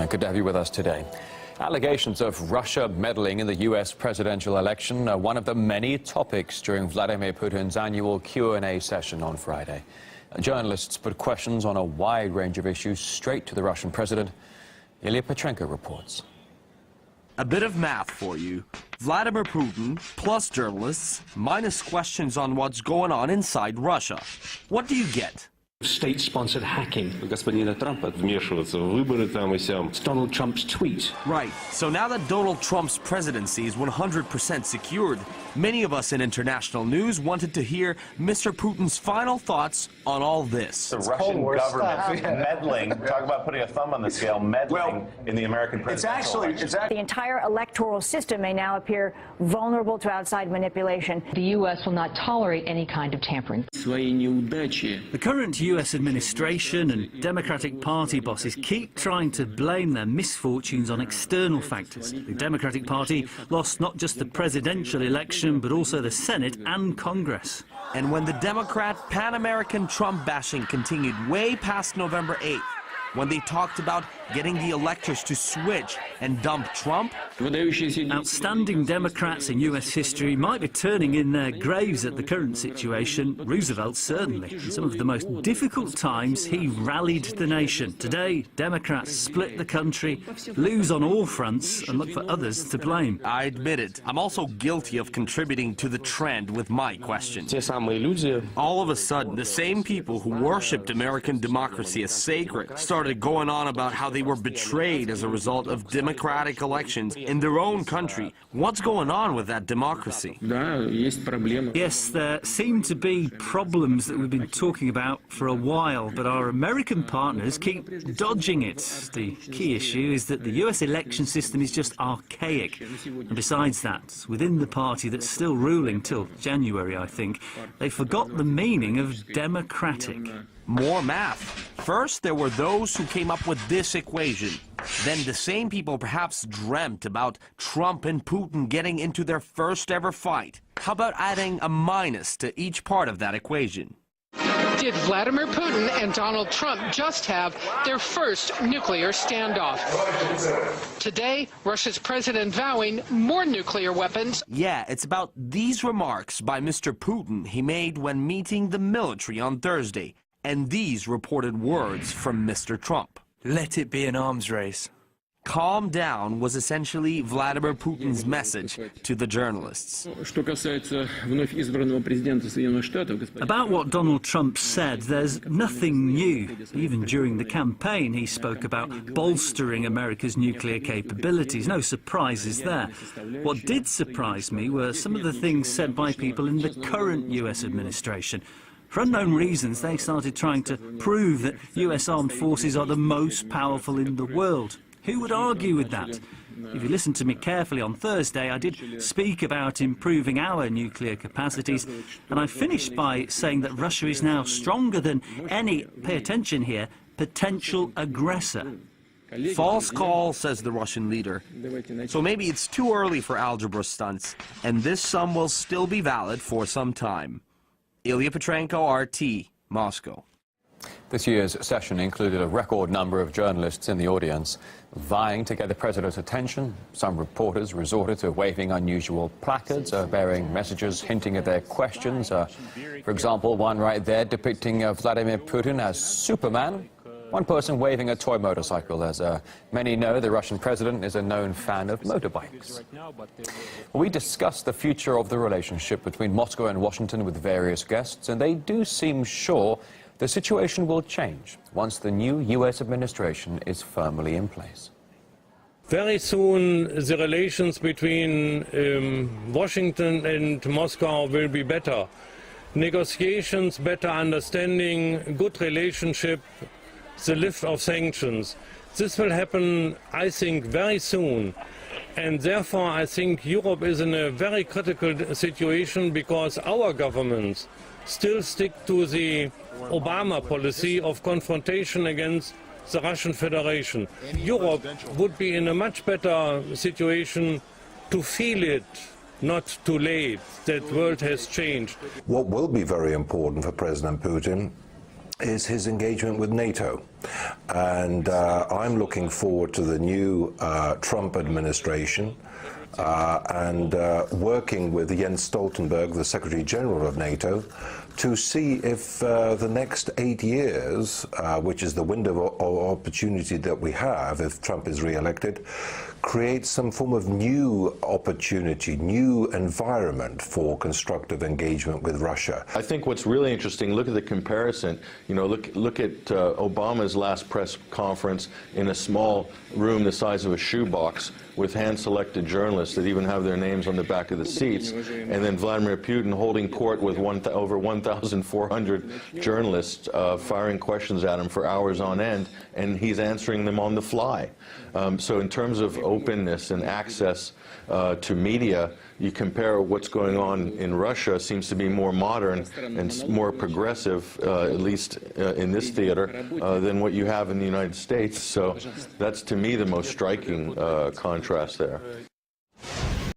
Good to have you with us today. Allegations of Russia meddling in the U.S. presidential election are one of the many topics during Vladimir Putin's annual Q&A session on Friday. Journalists put questions on a wide range of issues straight to the Russian president. Ilya Petrenko reports. A bit of math for you. Vladimir Putin plus journalists minus questions on what's going on inside Russia. What do you get? State-sponsored hacking. It's Donald Trump's tweet. Right. So now that Donald Trump's presidency is 100% secured, many of us in international news wanted to hear Mr. Putin's final thoughts on all this. The Russian government meddling, talk about putting a thumb on the scale, meddling in the American presidential election. The entire electoral system may now appear vulnerable to outside manipulation. The U.S. will not tolerate any kind of tampering. The current U.S. administration and Democratic Party bosses keep trying to blame their misfortunes on external factors. The Democratic Party lost not just the presidential election, but also the Senate and Congress. And when the Democrat Pan-American Trump bashing continued way past November 8th, when they talked about getting the electors to switch and dump Trump? Outstanding Democrats in U.S. history might be turning in their graves at the current situation. Roosevelt certainly. In some of the most difficult times, he rallied the nation. Today, Democrats split the country, lose on all fronts, and look for others to blame. I admit it. I'm also guilty of contributing to the trend with my question. All of a sudden, the same people who worshipped American democracy as sacred started going on about how they were betrayed as a result of democratic elections in their own country. What's going on with that democracy? Yes, there seem to be problems that we've been talking about for a while, but our American partners keep dodging it. The key issue is that the US election system is just archaic. And besides that, within the party that's still ruling till January, I think, they forgot the meaning of democratic. More math. First, there were those who came up with this equation. Then the same people perhaps dreamt about Trump and Putin getting into their first ever fight. How about adding a minus to each part of that equation? Did Vladimir Putin and Donald Trump just have their first nuclear standoff? Today, Russia's president vowing more nuclear weapons. Yeah, it's about these remarks by Mr. Putin he made when meeting the military on Thursday. And these reported words from Mr. Trump. Let it be an arms race. Calm down was essentially Vladimir Putin's message to the journalists. About what Donald Trump said, there's nothing new. Even during the campaign, he spoke about bolstering America's nuclear capabilities. No surprises there. What did surprise me were some of the things said by people in the current US administration. For unknown reasons, they started trying to prove that US armed forces are the most powerful in the world. Who would argue with that? If you listened to me carefully on Thursday, I did speak about improving our nuclear capacities, and I finished by saying that Russia is now stronger than any, pay attention here, potential aggressor. False call, says the Russian leader. So maybe it's too early for algebra stunts, and this sum will still be valid for some time. Ilya Petrenko, RT, Moscow. This year's session included a record number of journalists in the audience vying to get the president's attention. Some reporters resorted to waving unusual placards bearing messages hinting at their questions. For example, one right there depicting Vladimir Putin as Superman. One person waving a toy motorcycle. As many know, the Russian president is a known fan of motorbikes. We discussed the future of the relationship between Moscow and Washington with various guests, and they do seem sure the situation will change once the new US administration is firmly in place. Very soon, the relations between Washington and Moscow will be better. Negotiations, better understanding, good relationship, the lift of sanctions. This will happen, I think, very soon. And therefore, I think Europe is in a very critical situation because our governments still stick to the Obama policy of confrontation against the Russian Federation. Europe would be in a much better situation to feel it, not too late, that the world has changed. What will be very important for President Putin is his engagement with NATO. And I'm looking forward to the new Trump administration and working with Jens Stoltenberg, the Secretary General of NATO, to see if the next 8 years, which is the window of opportunity that we have if Trump is re-elected, creates some form of new opportunity, new environment for constructive engagement with Russia. I think what's really interesting, look at the comparison. You know, look at Obama's last press conference in a small room the size of a shoebox with hand-selected journalists that even have their names on the back of the seats, and then Vladimir Putin holding court with over 1,400 journalists firing questions at him for hours on end, and he's answering them on the fly. So in terms of openness and access to media, you compare what's going on in Russia, seems to be more modern and more progressive, at least in this theater, than what you have in the United States. So that's, to me, the most striking contrast there.